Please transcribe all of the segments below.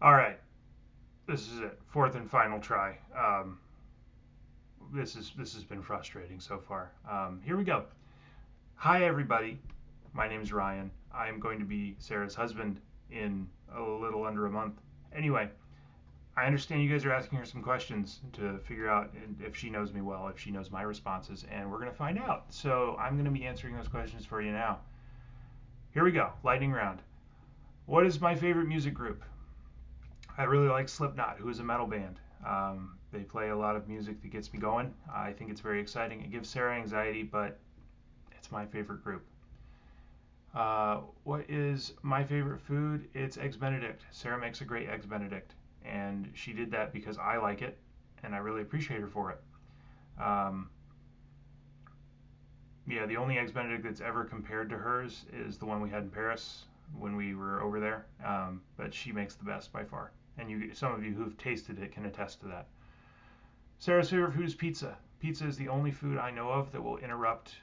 All right, this is it. Fourth and final try. This has been frustrating so far. Here we go. Hi everybody. My name is Ryan. I am going to be Sarah's husband in a little under a month. Anyway, I understand you guys are asking her some questions to figure out if she knows me well, if she knows my responses, and we're going to find out. So I'm going to be answering those questions for you now. Here we go. Lightning round. What is my favorite music group? I really like Slipknot, who is a metal band. They play a lot of music that gets me going. I think it's very exciting. It gives Sarah anxiety, but it's my favorite group. What is my favorite food? It's Eggs Benedict. Sarah makes a great Eggs Benedict, and she did that because I like it, and I really appreciate her for it. Um, yeah, the only Eggs Benedict that's ever compared to hers is the one we had in Paris when we were over there, but she makes the best by far. And some of you who've tasted it can attest to that. Sarah's favorite food is pizza. Pizza is the only food I know of that will interrupt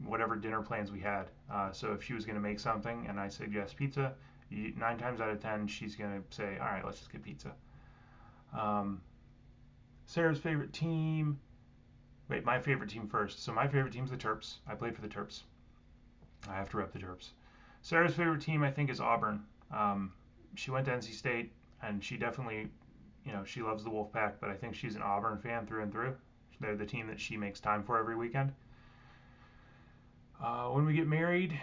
whatever dinner plans we had. So if she was going to make something and I suggest pizza, 9 times out of 10 she's going to say, "All right, let's just get pizza." Um, Sarah's favorite team. Wait, my favorite team first. So my favorite team's the Terps. I played for the Terps. I have to rep the Terps. Sarah's favorite team, I think, is Auburn. She went to NC State, and she definitely, she loves the Wolfpack, but I think she's an Auburn fan through and through. They're the team that she makes time for every weekend. When we get married,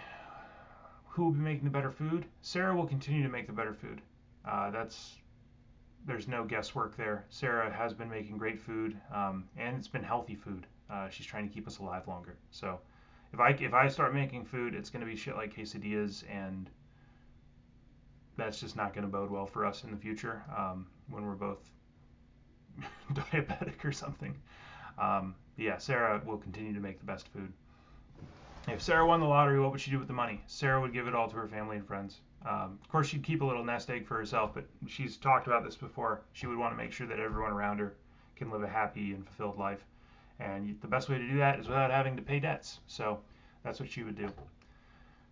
who will be making the better food? Sarah will continue to make the better food. There's no guesswork there. Sarah has been making great food, and it's been healthy food. She's trying to keep us alive longer. So if I start making food, it's going to be shit like quesadillas, and that's just not going to bode well for us in the future when we're both diabetic or something. Yeah, Sarah will continue to make the best food. If Sarah won the lottery, what would she do with the money? Sarah would give it all to her family and friends. Of course, she'd keep a little nest egg for herself, but she's talked about this before. She would want to make sure that everyone around her can live a happy and fulfilled life. And the best way to do that is without having to pay debts. So that's what she would do.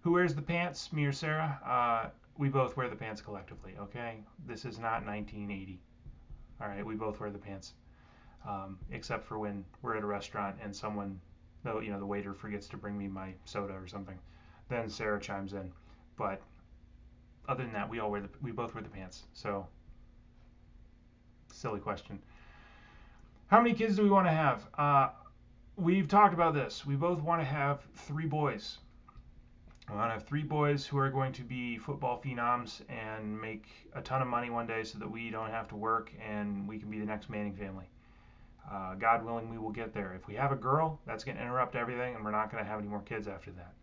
Who wears the pants, me or Sarah? We both wear the pants collectively, okay? This is not 1980. All right, we both wear the pants, except for when we're at a restaurant and the waiter forgets to bring me my soda or something. Then Sarah chimes in. But other than that, we both wear the pants. So, silly question. How many kids do we want to have? We've talked about this. We both want to have 3 boys. I want to have 3 boys who are going to be football phenoms and make a ton of money one day so that we don't have to work and we can be the next Manning family. God willing, we will get there. If we have a girl, that's going to interrupt everything and we're not going to have any more kids after that.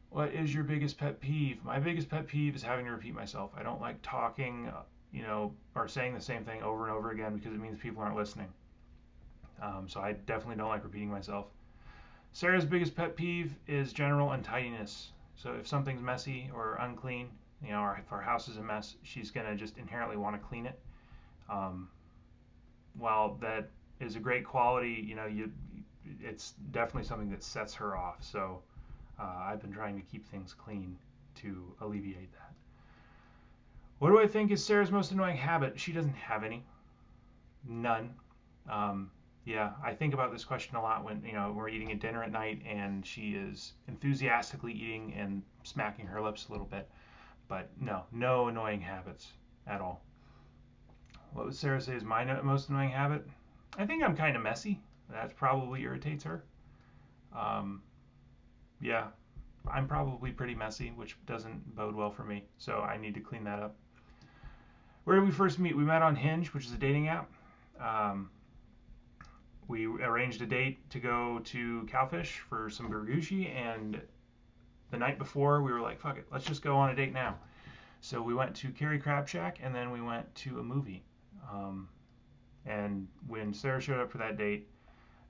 What is your biggest pet peeve? My biggest pet peeve is having to repeat myself. I don't like talking, or saying the same thing over and over again because it means people aren't listening. So I definitely don't like repeating myself. Sarah's biggest pet peeve is general untidiness. So if something's messy or unclean, or if our house is a mess, she's going to just inherently want to clean it. While that is a great quality, it's definitely something that sets her off. So I've been trying to keep things clean to alleviate that. What do I think is Sarah's most annoying habit? She doesn't have any. None. Yeah, I think about this question a lot when we're eating at dinner at night and she is enthusiastically eating and smacking her lips a little bit. But no annoying habits at all. What would Sarah say is my most annoying habit? I think I'm kind of messy. That probably irritates her. Um, yeah, I'm probably pretty messy, which doesn't bode well for me. So I need to clean that up. Where did we first meet? We met on Hinge, which is a dating app. We arranged a date to go to Cowfish for some burgushi, and the night before we were like, fuck it, let's just go on a date now. So we went to Kerry Crab Shack, and then we went to a movie. And when Sarah showed up for that date,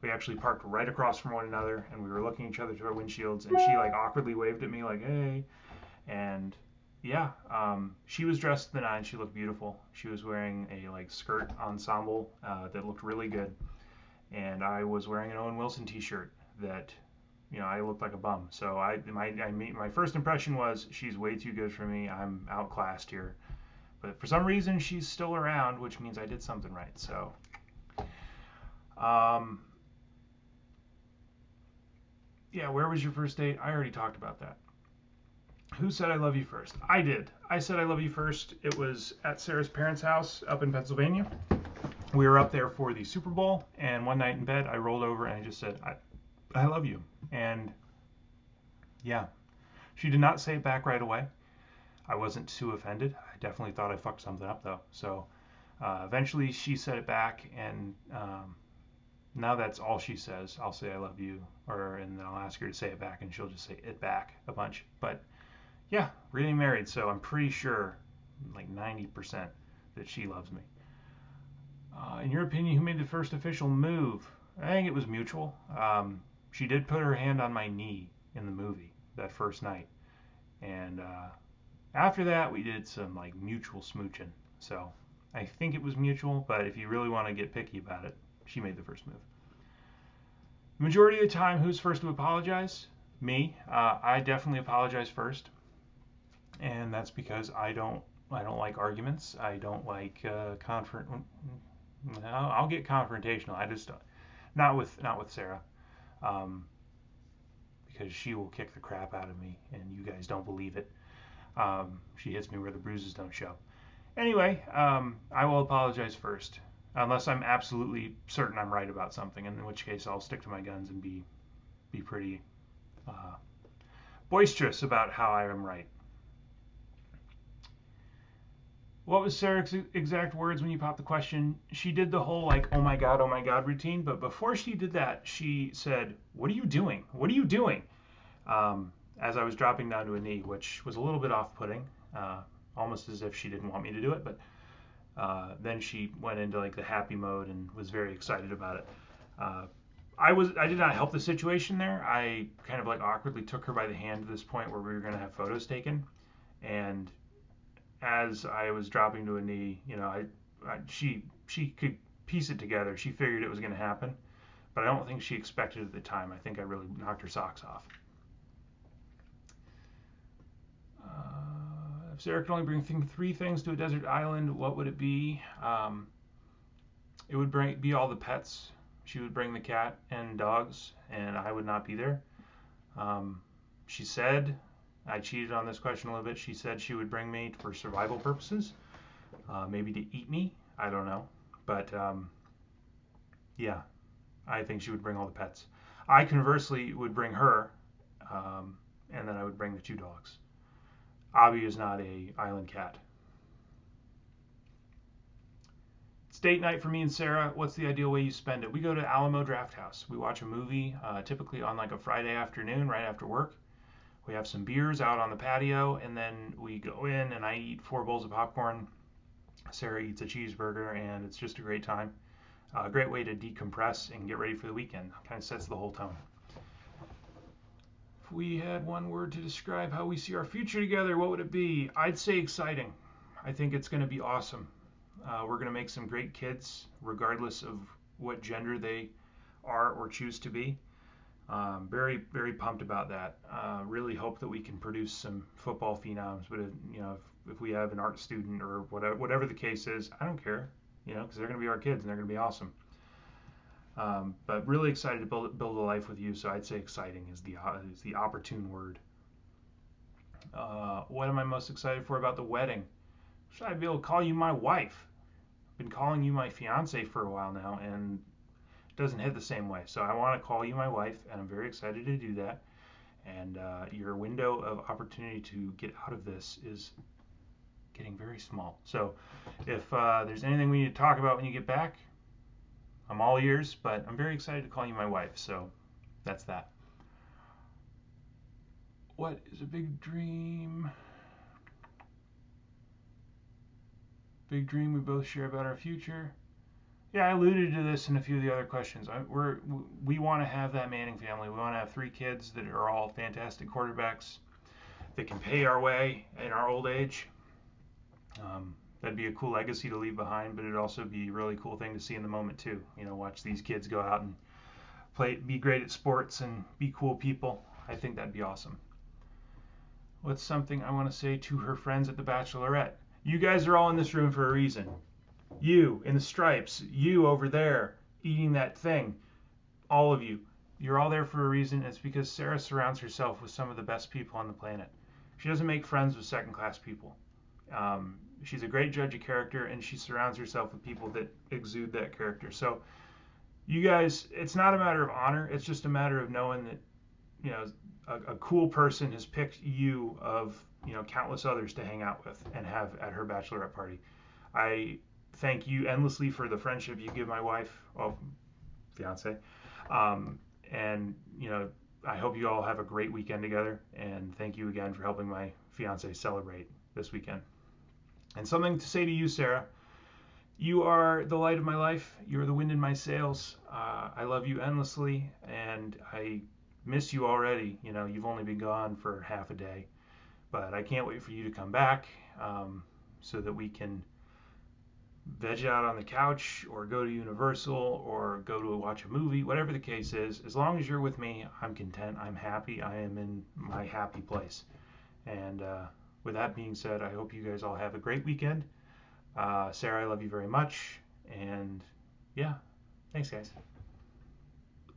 we actually parked right across from one another, and we were looking each other through our windshields, and she like awkwardly waved at me like, hey. And yeah, she was dressed to the nines. She looked beautiful. She was wearing a like skirt ensemble that looked really good, and I was wearing an Owen Wilson T-shirt that, I looked like a bum. So my first impression was she's way too good for me. I'm outclassed here, But for some reason, she's still around, which means I did something right. So, um, yeah, where was your first date? I already talked about that. Who said I love you first? I did. I said I love you first. It was at Sarah's parents' house up in Pennsylvania. We were up there for the Super Bowl, and one night in bed, I rolled over and I just said, I love you. And yeah, she did not say it back right away. I wasn't too offended. I definitely thought I fucked something up though. So eventually she said it back, and now that's all she says. I'll say I love you, and then I'll ask her to say it back, and she'll just say it back a bunch. But yeah, we're getting married, so I'm pretty sure, like 90%, that she loves me. In your opinion, who made the first official move? I think it was mutual. She did put her hand on my knee in the movie that first night, and after that we did some like mutual smooching. So I think it was mutual, but if you really want to get picky about it, she made the first move. The majority of the time, who's first to apologize? Me. I definitely apologize first, and that's because I don't like arguments. I don't like I'll get confrontational. I just not with Sarah, um, because she will kick the crap out of me, and you guys don't believe it. She hits me where the bruises don't show. Anyway, I will apologize first, unless I'm absolutely certain I'm right about something, in which case I'll stick to my guns and be pretty boisterous about how I am right. What was Sarah's exact words when you popped the question? She did the whole like, oh my God routine, but before she did that, she said, what are you doing? What are you doing? As I was dropping down to a knee, which was a little bit off-putting, almost as if she didn't want me to do it, but then she went into like the happy mode and was very excited about it. I did not help the situation there. I kind of like awkwardly took her by the hand to this point where we were going to have photos taken, and as I was dropping to a knee, she could piece it together. She figured it was going to happen, but I don't think she expected it at the time. I think I really knocked her socks off. If Sarah could only bring three things to a desert island, what would it be? It would be all the pets. She would bring the cat and dogs, and I would not be there. She said, I cheated on this question a little bit. She said she would bring me for survival purposes, maybe to eat me. I don't know. But yeah, I think she would bring all the pets. I conversely would bring her, and then I would bring the two dogs. Abby is not a island cat. It's date night for me and Sarah. What's the ideal way you spend it? We go to Alamo Drafthouse. We watch a movie, typically on like a Friday afternoon right after work. We have some beers out on the patio, and then we go in and I eat 4 bowls of popcorn. Sarah eats a cheeseburger, and it's just a great time. A great way to decompress and get ready for the weekend. Kind of sets the whole tone. If we had one word to describe how we see our future together, what would it be? I'd say exciting. I think it's going to be awesome. We're going to make some great kids, regardless of what gender they are or choose to be. Very, very pumped about that. Really hope that we can produce some football phenoms. But if we have an art student or whatever the case is, I don't care. Because they're going to be our kids and they're going to be awesome. But really excited to build a life with you. So I'd say exciting is the opportune word. What am I most excited for about the wedding? Should I be able to call you my wife? I've been calling you my fiance for a while now, and doesn't hit the same way. So I want to call you my wife, and I'm very excited to do that. And your window of opportunity to get out of this is getting very small. So if there's anything we need to talk about when you get back, I'm all ears, but I'm very excited to call you my wife. So that's that. What is a big dream? Big dream we both share about our future. Yeah, I alluded to this in a few of the other questions. We want to have that Manning family. We want to have 3 kids that are all fantastic quarterbacks that can pay our way in our old age. That'd be a cool legacy to leave behind, but it'd also be a really cool thing to see in the moment too. Watch these kids go out and be great at sports and be cool people. I think that'd be awesome. What's something I want to say to her friends at the Bachelorette? You guys are all in this room for a reason. You in the stripes, you over there eating that thing, all of you. You're all there for a reason. It's because Sara surrounds herself with some of the best people on the planet. She doesn't make friends with second class people. She's a great judge of character, and she surrounds herself with people that exude that character. So, you guys, it's not a matter of honor. It's just a matter of knowing that, you know, a cool person has picked you of, countless others to hang out with and have at her bachelorette party. I thank you endlessly for the friendship you give my wife, well, fiance. Um, and, I hope you all have a great weekend together. And thank you again for helping my fiance celebrate this weekend. And something to say to you, Sara. You are the light of my life. You're the wind in my sails. I love you endlessly, and I miss you already. You've only been gone for half a day, but I can't wait for you to come back so that we can veg out on the couch or go to Universal or go to watch a movie, whatever the case is. As long as you're with me, I'm content. I'm happy. I am in my happy place. And with that being said, I hope you guys all have a great weekend. Sara, I love you very much. And yeah, thanks, guys.